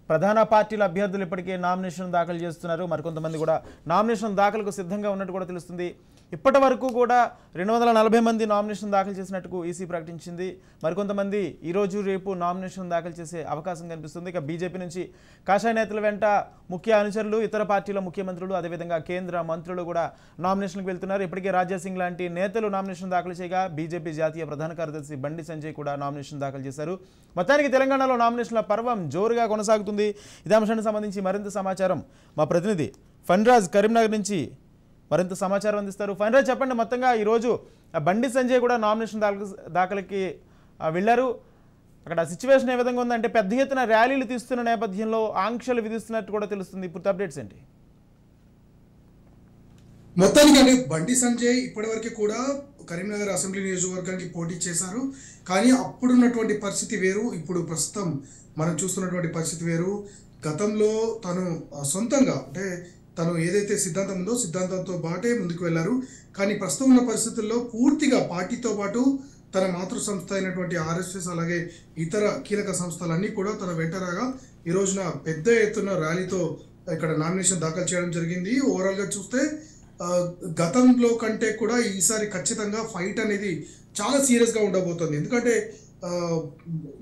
ప్రధాన పార్టీల అభ్యర్థులు ఇప్పటికే నామినేషన్ దాఖలు చేస్తున్నారు. మరికొంతమంది కూడా నామినేషన్ దాఖలకు సిద్ధంగా ఉన్నట్టు కూడా తెలుస్తుంది. ఇప్పటి వరకు కూడా 240 మంది నామినేషన్ దాఖలు చేసినట్టు ఈసీ ప్రకటించింది. మరికొంతమంది ఈరోజు రేపు నామినేషన్ దాఖలు చేసే అవకాశం కనిపిస్తుంది. ఇక బీజేపీ నుంచి కాషాయ నేతల వెంట ముఖ్య అనుచరులు, ఇతర పార్టీల ముఖ్యమంత్రులు, అదేవిధంగా కేంద్ర మంత్రులు కూడా నామినేషన్కి వెళ్తున్నారు. ఇప్పటికే రాజాసింగ్ లాంటి నేతలు నామినేషన్ దాఖలు చేయగా బీజేపీ జాతీయ ప్రధాన కార్యదర్శి బండి సంజయ్ కూడా నామినేషన్ దాఖలు చేశారు. మొత్తానికి తెలంగాణలో నామినేషన్ల పర్వం జోరుగా కొనసాగుతుంది. ఇదే అంశానికి సంబంధించి మరింత సమాచారం మా ప్రతినిధి ఫన్రాజ్ కరీంనగర్ నుంచి మరింత సమాచారం అందిస్తారు. ఫైనల్ చెప్పండి, మొత్తంగా ఈరోజు బండి సంజయ్ కూడా నామినేషన్ దాఖలకి వెళ్ళారు. అక్కడ సిచ్యువేషన్ ఏ విధంగా ఉందంటే పెద్ద ఎత్తున ర్యాలీలు తీస్తున్న నేపథ్యంలో ఆంక్షలు విధిస్తున్నట్టు కూడా తెలుస్తుంది. ఇప్పుడు అప్డేట్స్ ఏంటి? మొత్తానికి బండి సంజయ్ ఇప్పటివరకు కూడా కరీంనగర్ అసెంబ్లీ నియోజకవర్గానికి పోటీ చేశారు. కానీ అప్పుడున్నటువంటి పరిస్థితి వేరు, ఇప్పుడు ప్రస్తుతం మనం చూస్తున్నటువంటి పరిస్థితి వేరు. గతంలో తను సొంతంగా అంటే తను ఏదైతే సిద్ధాంతం ఉందో సిద్ధాంతంతో పాటే ముందుకు వెళ్లారు. కానీ ప్రస్తుతం ఉన్న పరిస్థితుల్లో పూర్తిగా పార్టీతో పాటు తన మాతృ సంస్థ అయినటువంటి ఆర్ఎస్ఎస్ అలాగే ఇతర కీలక సంస్థలన్నీ కూడా తన వెంటరాగా ఈ రోజున పెద్ద ఎత్తున ర్యాలీతో ఇక్కడ నామినేషన్ దాఖలు చేయడం జరిగింది. ఓవరాల్గా చూస్తే గతంలో కంటే కూడా ఈసారి ఖచ్చితంగా ఫైట్ అనేది చాలా సీరియస్గా ఉండబోతోంది. ఎందుకంటే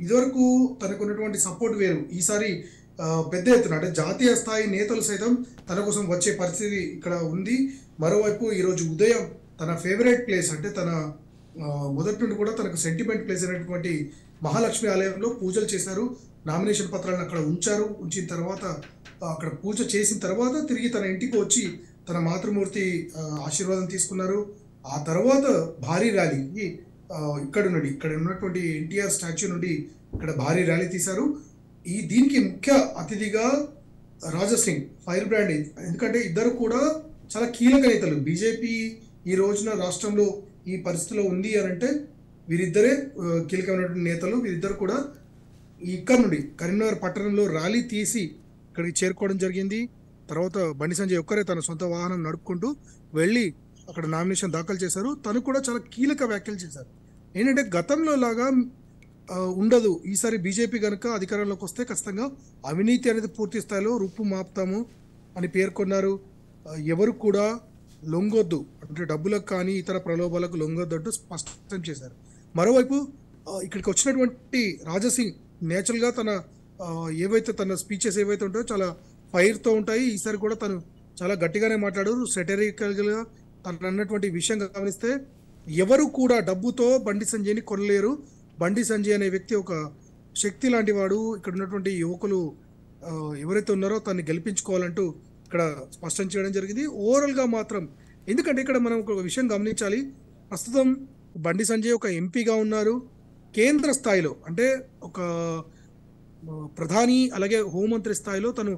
ఇదివరకు తనకు ఉన్నటువంటి సపోర్ట్ వేరు, ఈసారి పెద్ద ఎత్తున అంటే జాతీయ స్థాయి నేతలు సైతం తన కోసం వచ్చే పరిస్థితి ఇక్కడ ఉంది. మరోవైపు ఈరోజు ఉదయం తన ఫేవరెట్ ప్లేస్ అంటే తన మొదటి నుండి కూడా తనకు సెంటిమెంట్ ప్లేస్ అయినటువంటి మహాలక్ష్మి ఆలయంలో పూజలు చేశారు. నామినేషన్ పత్రాలను అక్కడ ఉంచిన తర్వాత అక్కడ పూజ చేసిన తర్వాత తిరిగి తన ఇంటికి వచ్చి తన మాతృమూర్తి ఆశీర్వాదం తీసుకున్నారు. ఆ తర్వాత భారీ ర్యాలీ ఇక్కడ ఉన్నటువంటి ఎన్టీఆర్ స్టాచ్యూ నుండి ఇక్కడ భారీ ర్యాలీ తీశారు. దీనికి ముఖ్య అతిథిగా రాజాసింగ్ ఫైర్ బ్రాండ్, ఎందుకంటే ఇద్దరు కూడా చాలా కీలక నేతలు. బీజేపీ ఈ రోజున రాష్ట్రంలో ఈ పరిస్థితిలో ఉంది అని అంటే వీరిద్దరే కీలకమైనటువంటి నేతలు. వీరిద్దరు కూడా ఇక్కడ నుండి కరీంనగర్ పట్టణంలో ర్యాలీ తీసి ఇక్కడికి చేరుకోవడం జరిగింది. తర్వాత బండి సంజయ్ ఒక్కరే తన సొంత వాహనం నడుపుకుంటూ వెళ్ళి అక్కడ నామినేషన్ దాఖలు చేశారు. తను కూడా చాలా కీలక వ్యాఖ్యలు చేశారు. ఏంటంటే గతంలో లాగా ఉండదు, ఈసారి బీజేపీ కనుక అధికారంలోకి వస్తే ఖచ్చితంగా అవినీతి అనేది పూర్తి స్థాయిలో రూపు మాపుతాము అని పేర్కొన్నారు. ఎవరు కూడా లొంగొద్దు అంటే డబ్బులకు కానీ ఇతర ప్రలోభాలకు లొంగొద్దంటూ స్పష్టం చేశారు. మరోవైపు ఇక్కడికి వచ్చినటువంటి రాజాసింగ్ నేచురల్గా తన ఏవైతే తన స్పీచెస్ ఏవైతే ఉంటాయో చాలా ఫైర్తో ఉంటాయి. ఈసారి కూడా తను చాలా గట్టిగానే మాట్లాడారు. సెటరికల్గా తను అన్నటువంటి విషయం గమనిస్తే ఎవరు కూడా డబ్బుతో బండి సంజయ్ని కొనలేరు. బండి సంజయ్ అనే వ్యక్తి ఒక శక్తి లాంటి వాడు. ఇక్కడ ఉన్నటువంటి యువకులు ఎవరైతే ఉన్నారో తనని గెలిపించుకోవాలంటూ ఇక్కడ స్పష్టం చేయడం జరిగింది. ఓవరాల్గా మాత్రం ఎందుకంటే ఇక్కడ మనం ఒక విషయం గమనించాలి. ప్రస్తుతం బండి సంజయ్ ఒక ఎంపీగా ఉన్నారు. కేంద్ర స్థాయిలో అంటే ఒక ప్రధాని అలాగే హోంమంత్రి స్థాయిలో తను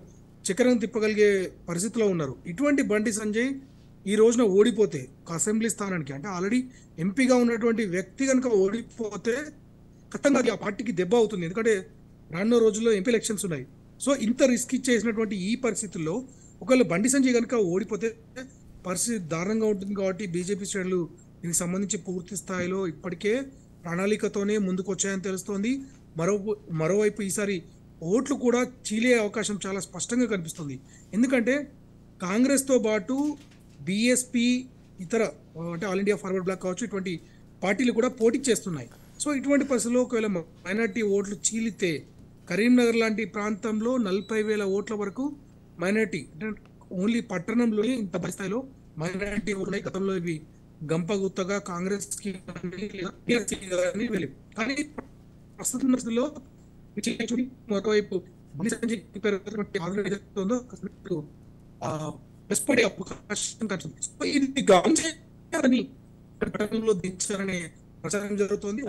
చక్రం తిప్పగలిగే పరిస్థితిలో ఉన్నారు. ఇటువంటి బండి సంజయ్ ఈ రోజున ఓడిపోతే ఒక అసెంబ్లీ స్థానానికి అంటే ఆల్రెడీ ఎంపీగా ఉన్నటువంటి వ్యక్తి కనుక ఓడిపోతే ఖచ్చితంగా ఆ పార్టీకి దెబ్బ అవుతుంది. ఎందుకంటే రానున్న రోజుల్లో ఎంపీ ఎలక్షన్స్ ఉన్నాయి. సో ఇంత రిస్క్ ఇచ్చేసినటువంటి ఈ పరిస్థితుల్లో ఒకవేళ బండి సంజయ్ కనుక ఓడిపోతే పరిస్థితి దారుణంగా ఉంటుంది. కాబట్టి బీజేపీ శ్రేణులు దీనికి సంబంధించి పూర్తి స్థాయిలో ఇప్పటికే ప్రణాళికతోనే ముందుకు వచ్చాయని తెలుస్తోంది. మరోవైపు ఈసారి ఓట్లు కూడా చీలే అవకాశం చాలా స్పష్టంగా కనిపిస్తుంది. ఎందుకంటే కాంగ్రెస్తో పాటు బీఎస్పీ ఇతర అంటే ఆల్ ఇండియా ఫార్వర్డ్ బ్లాక్ కావచ్చు ఇటువంటి పార్టీలు కూడా పోటీ చేస్తున్నాయి. సో ఇటువంటి పరిస్థితుల్లో ఒకవేళ మైనార్టీ ఓట్లు చీలితే కరీంనగర్ లాంటి ప్రాంతంలో 40,000 ఓట్ల వరకు మైనార్టీ అంటే ఓన్లీ పట్టణంలోనే ఇంత స్థాయిలో మైనార్టీ ఓట్లు గతంలో ఇవి గంపగుత్తగా కాంగ్రెస్కి వెళ్ళి కానీ ప్రస్తుత పరిస్థితుల్లో మరోవైపు అవకాశం దించారనే ప్రచారం జరుగుతుంది.